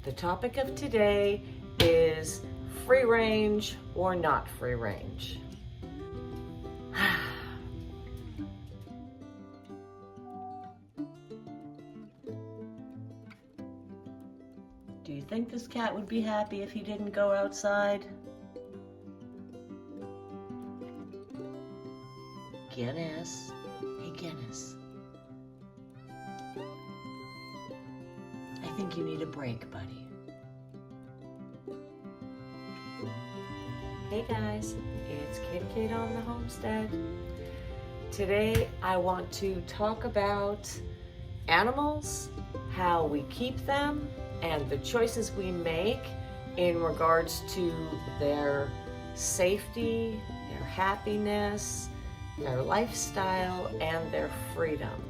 The topic of today is free range or not free range. Do you think this cat would be happy if he didn't go outside? Guinness. Hey, Guinness. I think you need a break, buddy. Hey guys, it's Kate on the Homestead. Today I want to talk about animals, how we keep them, and the choices we make in regards to their safety, their happiness, their lifestyle, and their freedom.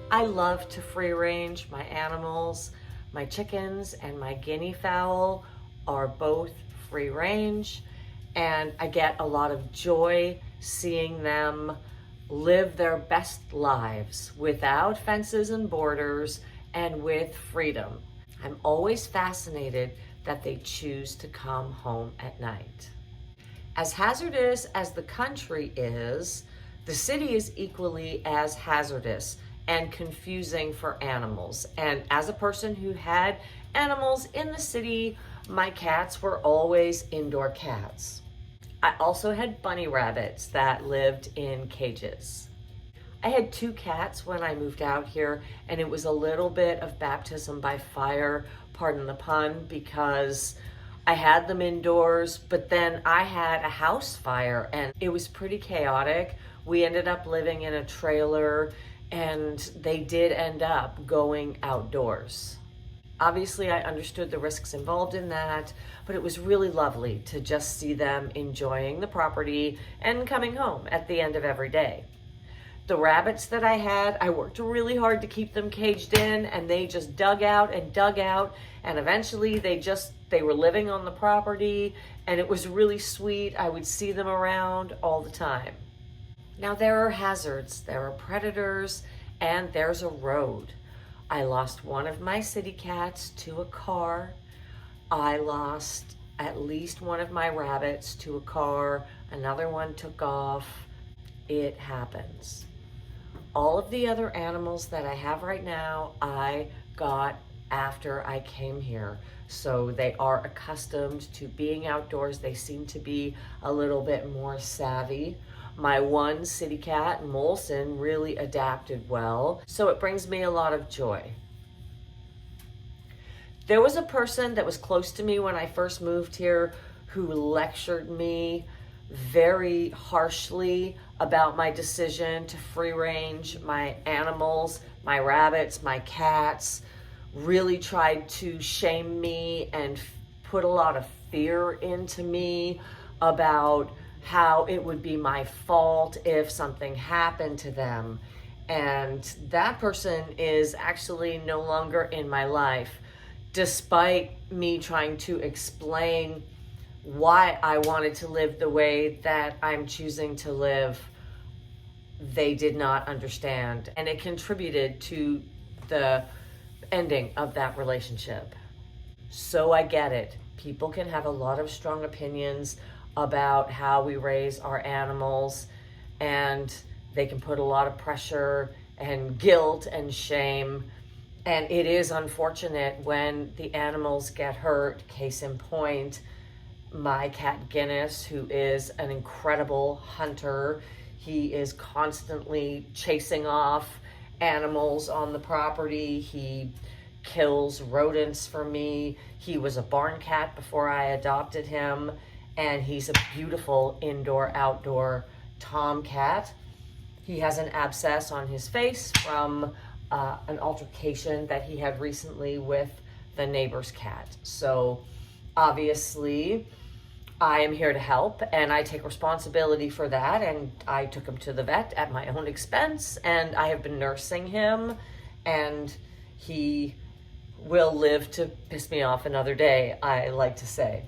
I love to free range my animals. My chickens and my guinea fowl are both free range, and I get a lot of joy seeing them live their best lives without fences and borders and with freedom. I'm always fascinated that they choose to come home at night. As hazardous as the country is, the city is equally as hazardous and confusing for animals. And as a person who had animals in the city, my cats were always indoor cats. I also had bunny rabbits that lived in cages. I had 2 cats when I moved out here, and it was a little bit of baptism by fire, pardon the pun, because I had them indoors, but then I had a house fire and it was pretty chaotic. We ended up living in a trailer and they did end up going outdoors. Obviously, I understood the risks involved in that, but it was really lovely to just see them enjoying the property and coming home at the end of every day. The rabbits that I had, I worked really hard to keep them caged in, and they just dug out, and eventually they were living on the property, and it was really sweet. I would see them around all the time. Now there are hazards, there are predators, and there's a road. I lost one of my city cats to a car. I lost at least one of my rabbits to a car. Another one took off. It happens. All of the other animals that I have right now, I got after I came here. So they are accustomed to being outdoors. They seem to be a little bit more savvy. My one city cat, Molson, really adapted well, so it brings me a lot of joy. There was a person that was close to me when I first moved here who lectured me very harshly about my decision to free range my animals, my rabbits, my cats, really tried to shame me and put a lot of fear into me about how it would be my fault if something happened to them. And that person is actually no longer in my life, despite me trying to explain why I wanted to live the way that I'm choosing to live. They did not understand, and it contributed to the ending of that relationship. So I get it. People can have a lot of strong opinions about how we raise our animals, and they can put a lot of pressure and guilt and shame. And it is unfortunate when the animals get hurt. Case in point, my cat Guinness, who is an incredible hunter. He is constantly chasing off animals on the property. He kills rodents for me. He was a barn cat before I adopted him, and he's a beautiful indoor-outdoor tomcat. He has an abscess on his face from an altercation that he had recently with the neighbor's cat. So obviously I am here to help, and I take responsibility for that, and I took him to the vet at my own expense, and I have been nursing him, and he will live to piss me off another day, I like to say.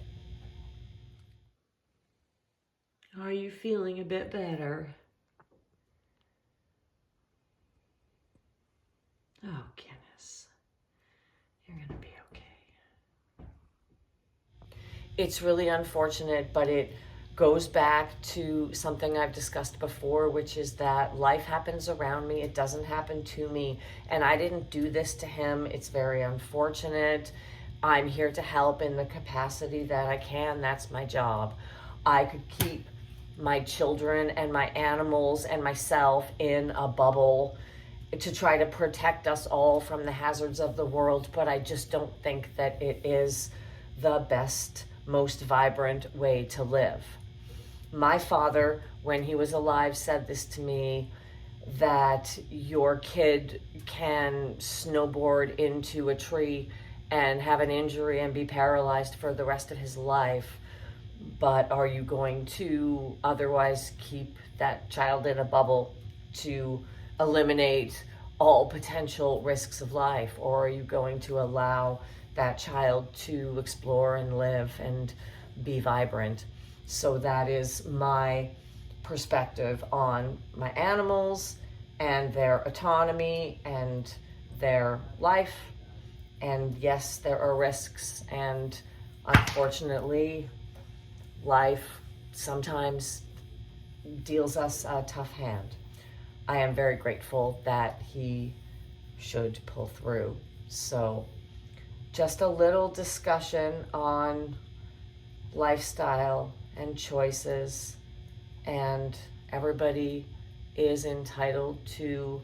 Are you feeling a bit better? Oh, Guinness, you're gonna be okay. It's really unfortunate, but it goes back to something I've discussed before, which is that life happens around me. It doesn't happen to me. And I didn't do this to him. It's very unfortunate. I'm here to help in the capacity that I can. That's my job. I could keep my children and my animals and myself in a bubble to try to protect us all from the hazards of the world, but I just don't think that it is the best, most vibrant way to live. My father, when he was alive, said this to me, that your kid can snowboard into a tree and have an injury and be paralyzed for the rest of his life, but are you going to otherwise keep that child in a bubble to eliminate all potential risks of life, or are you going to allow that child to explore and live and be vibrant? So that is my perspective on my animals and their autonomy and their life. And yes, there are risks, and unfortunately, life sometimes deals us a tough hand. I am very grateful that he should pull through. So just a little discussion on lifestyle and choices, and everybody is entitled to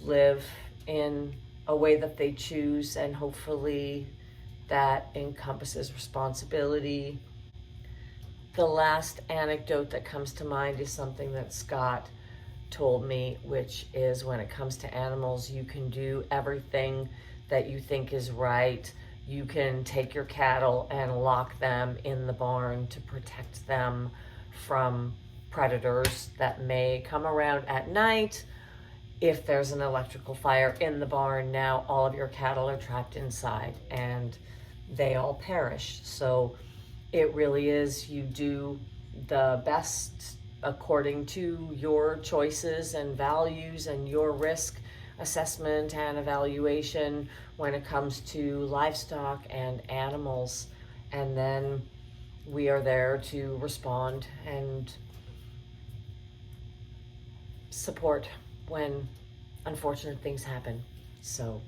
live in a way that they choose, and hopefully that encompasses responsibility. The last anecdote that comes to mind is something that Scott told me, which is, when it comes to animals, you can do everything that you think is right. You can take your cattle and lock them in the barn to protect them from predators that may come around at night. If there's an electrical fire in the barn, now all of your cattle are trapped inside and they all perish. So it really is, you do the best according to your choices and values and your risk assessment and evaluation when it comes to livestock and animals. And then we are there to respond and support when unfortunate things happen. So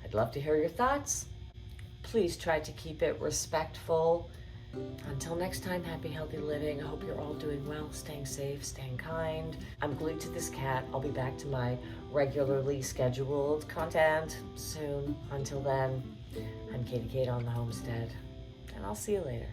I'd love to hear your thoughts. Please try to keep it respectful. Until next time, happy, healthy living. I hope you're all doing well, staying safe, staying kind. I'm glued to this cat. I'll be back to my regularly scheduled content soon. Until then, I'm Katie Kate on the Homestead, and I'll see you later.